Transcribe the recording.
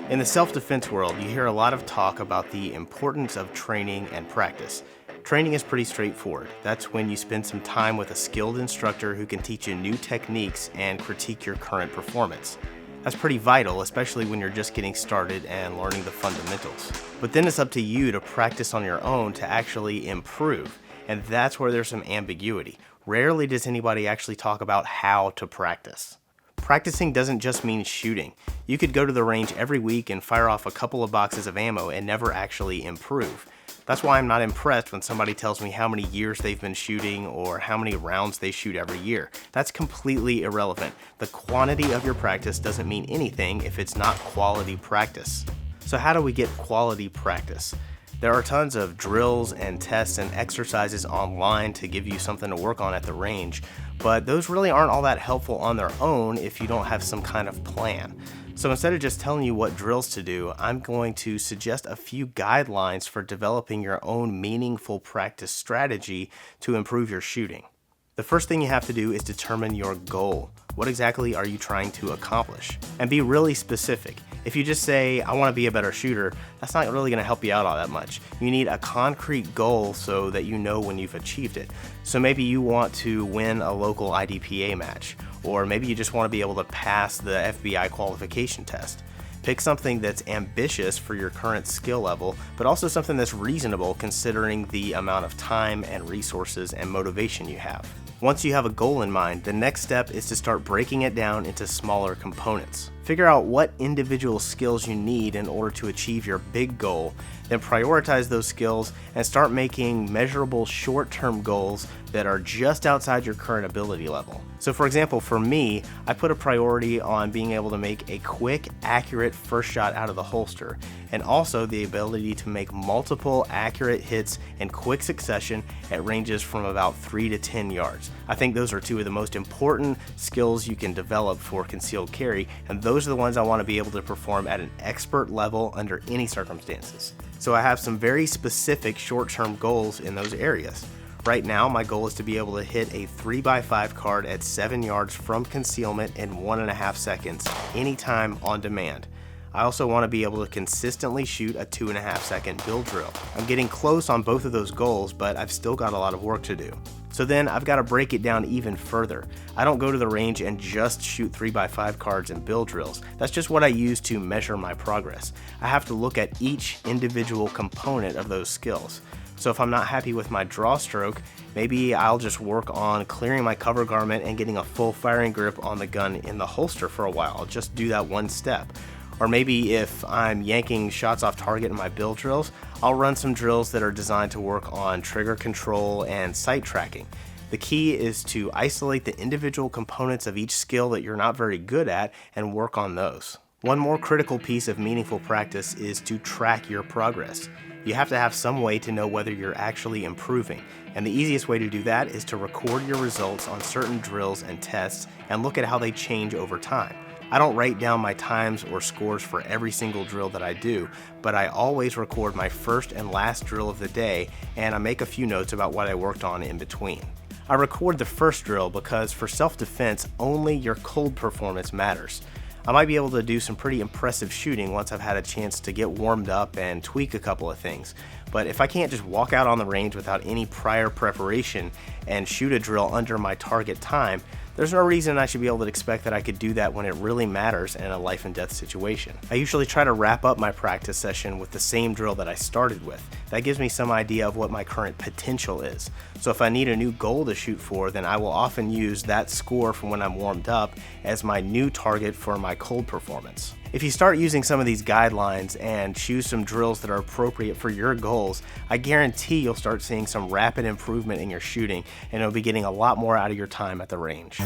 In the self-defense world, you hear a lot of talk about the importance of training and practice. Training is pretty straightforward. That's when you spend some time with a skilled instructor who can teach you new techniques and critique your current performance. That's pretty vital, especially when you're just getting started and learning the fundamentals. But then it's up to you to practice on your own to actually improve, and that's where there's some ambiguity. Rarely does anybody actually talk about how to practice. Practicing doesn't just mean shooting. You could go to the range every week and fire off a couple of boxes of ammo and never actually improve. That's why I'm not impressed when somebody tells me how many years they've been shooting or how many rounds they shoot every year. That's completely irrelevant. The quantity of your practice doesn't mean anything if it's not quality practice. So how do we get quality practice? There are tons of drills and tests and exercises online to give you something to work on at the range, but those really aren't all that helpful on their own if you don't have some kind of plan. So instead of just telling you what drills to do, I'm going to suggest a few guidelines for developing your own meaningful practice strategy to improve your shooting. The first thing you have to do is determine your goal. What exactly are you trying to accomplish? And be really specific. If you just say, I want to be a better shooter, that's not really going to help you out all that much. You need a concrete goal so that you know when you've achieved it. So maybe you want to win a local IDPA match, or maybe you just want to be able to pass the FBI qualification test. Pick something that's ambitious for your current skill level, but also something that's reasonable considering the amount of time and resources and motivation you have. Once you have a goal in mind, the next step is to start breaking it down into smaller components. Figure out what individual skills you need in order to achieve your big goal, then prioritize those skills and start making measurable short-term goals that are just outside your current ability level. So for example, for me, I put a priority on being able to make a quick, accurate first shot out of the holster, and also the ability to make multiple accurate hits in quick succession at ranges from about 3 to 10 yards. I think those are two of the most important skills you can develop for concealed carry, and those are the ones I want to be able to perform at an expert level under any circumstances. So I have some very specific short-term goals in those areas. Right now, my goal is to be able to hit a 3x5 card at 7 yards from concealment in 1.5 seconds, anytime on demand. I also want to be able to consistently shoot a 2.5 second build drill. I'm getting close on both of those goals, but I've still got a lot of work to do. So then I've got to break it down even further. I don't go to the range and just shoot 3x5 cards and build drills. That's just what I use to measure my progress. I have to look at each individual component of those skills. So if I'm not happy with my draw stroke, maybe I'll just work on clearing my cover garment and getting a full firing grip on the gun in the holster for a while. I'll just do that one step. Or maybe if I'm yanking shots off target in my build drills, I'll run some drills that are designed to work on trigger control and sight tracking. The key is to isolate the individual components of each skill that you're not very good at and work on those. One more critical piece of meaningful practice is to track your progress. You have to have some way to know whether you're actually improving, and the easiest way to do that is to record your results on certain drills and tests and look at how they change over time. I don't write down my times or scores for every single drill that I do, but I always record my first and last drill of the day, and I make a few notes about what I worked on in between. I record the first drill because for self-defense, only your cold performance matters. I might be able to do some pretty impressive shooting once I've had a chance to get warmed up and tweak a couple of things. But if I can't just walk out on the range without any prior preparation and shoot a drill under my target time, there's no reason I should be able to expect that I could do that when it really matters in a life and death situation. I usually try to wrap up my practice session with the same drill that I started with. That gives me some idea of what my current potential is. So if I need a new goal to shoot for, then I will often use that score from when I'm warmed up as my new target for my cold performance. If you start using some of these guidelines and choose some drills that are appropriate for your goals, I guarantee you'll start seeing some rapid improvement in your shooting, and you'll be getting a lot more out of your time at the range.